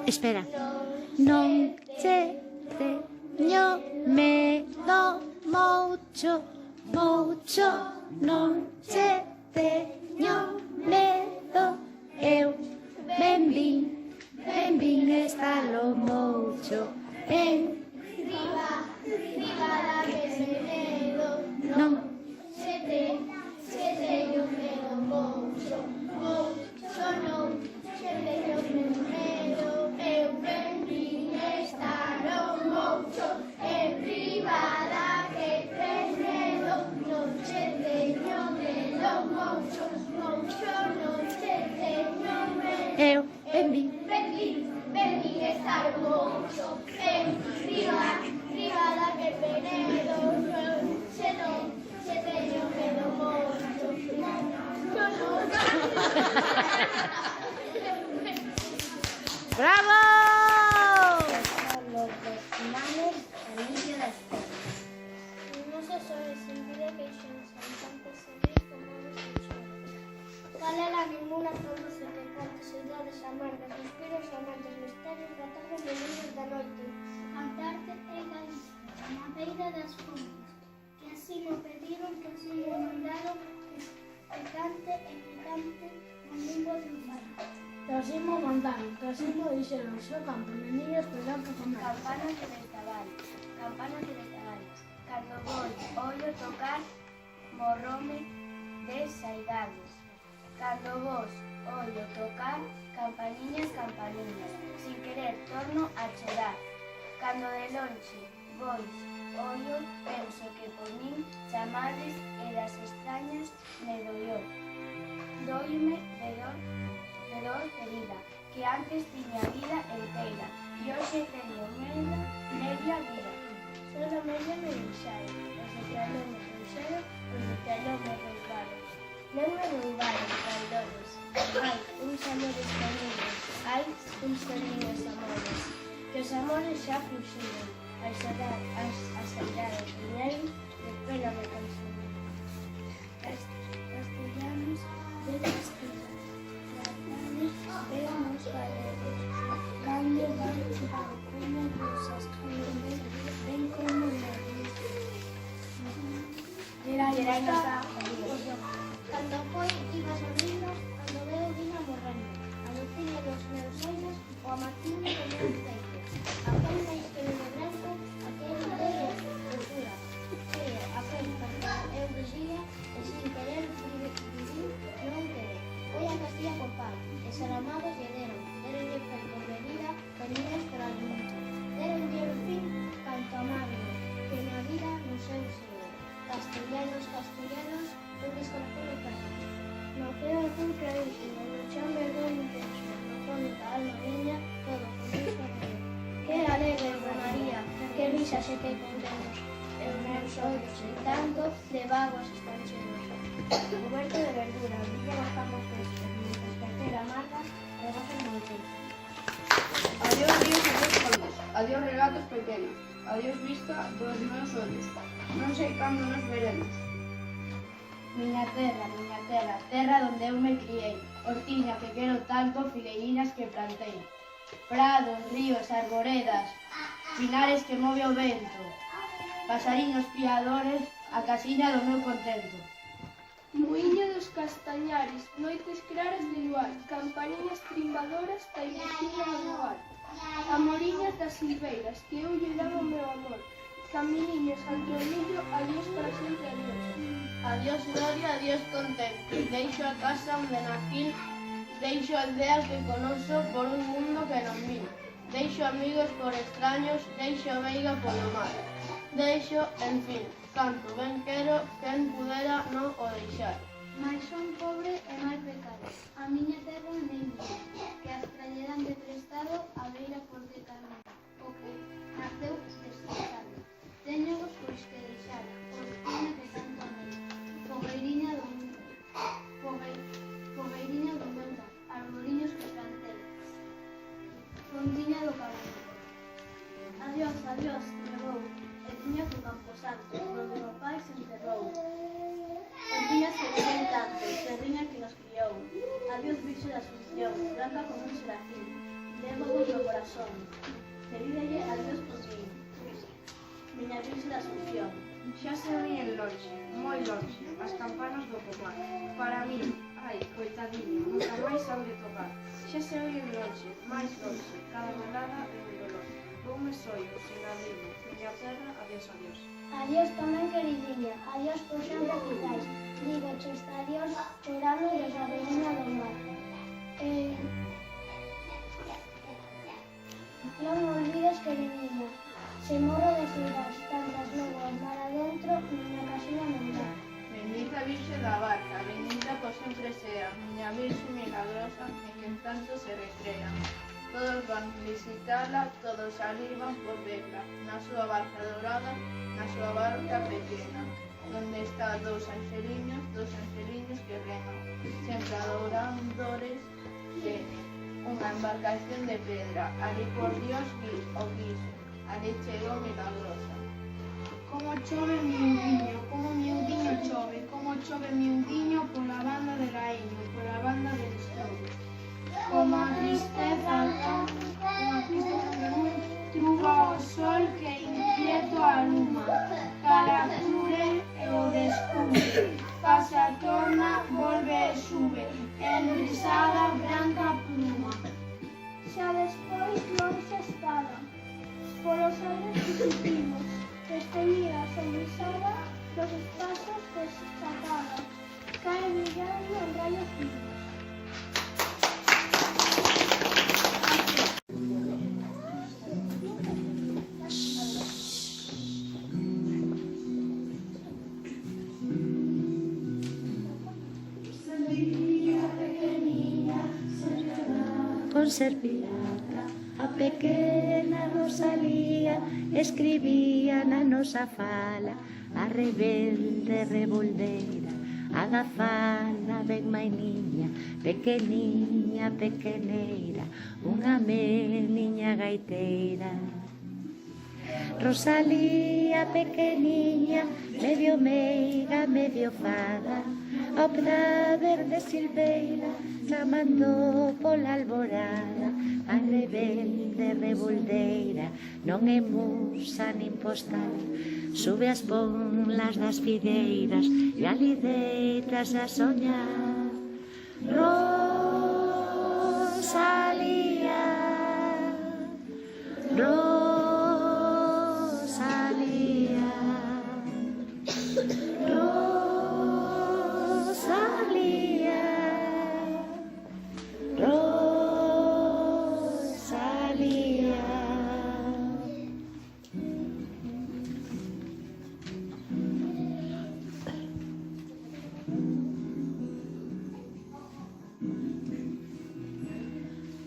Espera. Non che teño medo moito, moito, non che teño medo. Eu ben vin estalo moito en Riba da Peseredo, non se teño medo moito, moito non, se teño medo, eu ben vin estar moito, en riba da que tes medo, non che teño medo moito, moito non che teño medo, eu ben vin. ben vin estar moito, en riba da que penedo, se non, se teño medo moito, ¡Bravo! Los destinales al inicio da escola. Non se soe sentir que xen tanto sentir como nos enxerga. Cal era ninguna produce que cantes idades amargas, suspiros amantes, misterios, batallas de lunes da noite. Cantarte é Galicia, a madeira das fontes, que así me pediron, que así me mandaron, que cante e que cante no mundo triunfante. Que así mo mandaron, que así mo dixeron, xo campo, meniños, esperanza comer. Campanas de caballos, campanas de caballos. Cando vou ollo tocar, morrome de saidades. Cando vos ollo tocar, campaniñas, campaniñas. Sin querer torno a chegar. Cando de lonxe vois ollo, penso que por min chamades e das extrañas me doió. Doime de dor ferida, que antes tiña vida enteira, e hoxe teño media vida. Solo media me deixaron, os de Tealó me trouxeron, os de Tealó me roubaron. Non me roubaron, traidores. Hai uns amores camiños, hai uns camiños amores, que os amores xa fuxiron, a sairar o primeiro, de pena me consumiron. Castellanos de Castilla, vemos galeros, cando van como rosas, cando ven como nariz. Cando foi iba sorrindo, cando veo vino morrendo, a luciña dos meus ollos, o a martiña do meu peito, aquel máis pelo branco, aquel bello cultura, que aquel cantar eu vexía, e sin querer vivir non querer. Foi a Castilla con paz, e Saramago lle deronlle fel por bebida, camiñas para o mundo. Deronlle o fin canto amable, que na vida no seu seguro. Castellanos, castellanos, todos corazones caídos. No ceo azul clarísimo, no chan verdón intenso, no fondo da alma miña, todo feliz correr. Que alegre, María, que risas e que contentos. E os meus ollos, en tanto, de vaguas están chenos. Coberto de verdura, brilla bajamos frescos, mientras cartera amarga, rebajan no peito. Adiós ríos, adiós fondos, adiós relatos pequenos, adiós vista dos meus ollos. Non sei cando nos veremos. Miña terra, terra donde eu me criei, hortiña que quero tanto, figueirinas que plantei, prados, ríos, arboredas, pinares que move o vento, pasariños piadores, a casiña do meu contento. Muiño dos castañares, noites claras de luar, campaniñas trimbadoras da ilusión do lugar, amoriñas das silveiras, que eu lle daba o meu amor, caminiños al tronillo, adiós para sempre, adiós. Adiós gloria, adiós contento. Deixo a casa onde nací, deixo aldeas que conozo por un mundo que non vi. Deixo amigos por extraños, deixo a veiga polo mar. Deixo, en fin, canto ben quero, quen pudera non o deixar. Mais son pobre e máis becado, a miña terra nem vi, que as trañeran de prestado a beira por de carne, o que naceu destrozado. Téñovos pois que deixara, os tiña que tanto amei, fogueiriña do meu lar, arboriños que plantei, fondiña do cabelo. Adiós, adiós, levou, e tiña que camposanto, donde o pai se enterrou. Hortiñas que queren tanto, terriña que nos criou. Adiós virxe da Asunción, blanca como un serafín. Levamos no corazón. Pedídelle a Dios por mí. Miña Virxe da Asunción. Xa se oíen lonxe, moi lonxe, as campanas do pomar. Para mí, ai, coitadiño, nunca máis sabe tocar. Xa se oíen lonxe, máis lonxe, cada velada é un dolor. Voume soio, sin abrigo, miña terra, adiós, adiós. Adiós tamén, queridinha. Adiós por sempre quitais. Digo chesta adiós chorando desde a beirina do mar. Non me olvides, queridinha. Se morro de saudades, tantas logo mar adentro, miña casina non dá. Bendita Virxe da Barca, bendita por sempre sea, miña Virxe milagrosa, en que tanto se recrea. Todos van visitala, todos arriban por verla, na súa barca dorada, na súa barca pequena, donde está dous angeliños que reman, sempre adoradores teñen, unha embarcación de pedra, ali por Dios o quixo, ali chegou milagrosa. Como chove miudiño, como miudiño chove, como chove miudiño pola banda de Raíño, pola banda de Estrobo. Como a tristeza de un truba o sol que inquieto aluma, cara cure e o descubre, pasa, torna, volve e sube, enrisada branca pluma. Xa despois non se espada, polos aires fugitivos, desteñida sonrisada dos espazos destacados, cae brillando en rayos vivos. Conserviada, a pequena Rosalía escribía na nosa fala, a rebelde revoldeira, agafala ben mainiña, pequeniña, pequeneira, unha meniña gaiteira. Rosalía pequeniña, medio meiga, medio fada, ao pé verde silveira, chamando pola alborada, a rebelde revoldeira, non é musa nin postal, sube as ponlas das figueiras e ali deitas a soñar. Rosalía, Rosalía, Rosalía, Rosalía.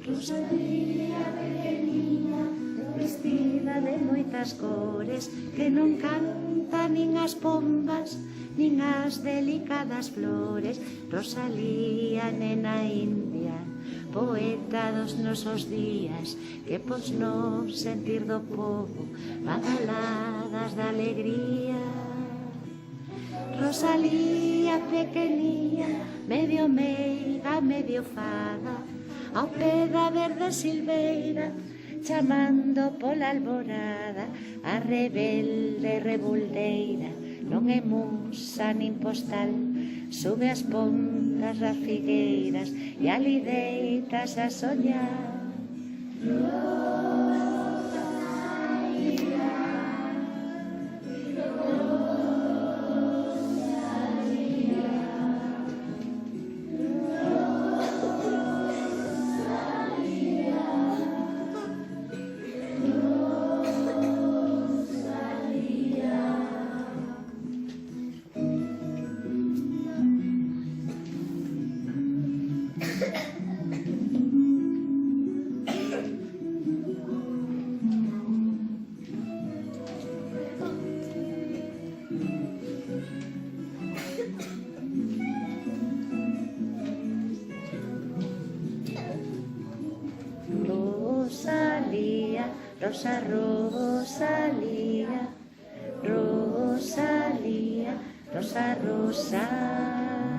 Rosalía pequeniña, vestida de moitas cores, que non canta nin as pombas, nin as delicadas flores. Rosalía, nena india, poeta dos nosos días, que pos no sentir do povo, badaladas da alegría. Rosalía pequeniña, medio meiga, medio fada, ao pé da verde silveira, chamando pola alborada, a rebelde revoldeira, non é musa nin postal, sube as pontas das figueiras e ali deitas a soñar. Rosalía, Rosa, Rosalía, Rosalía, Rosa, Rosa.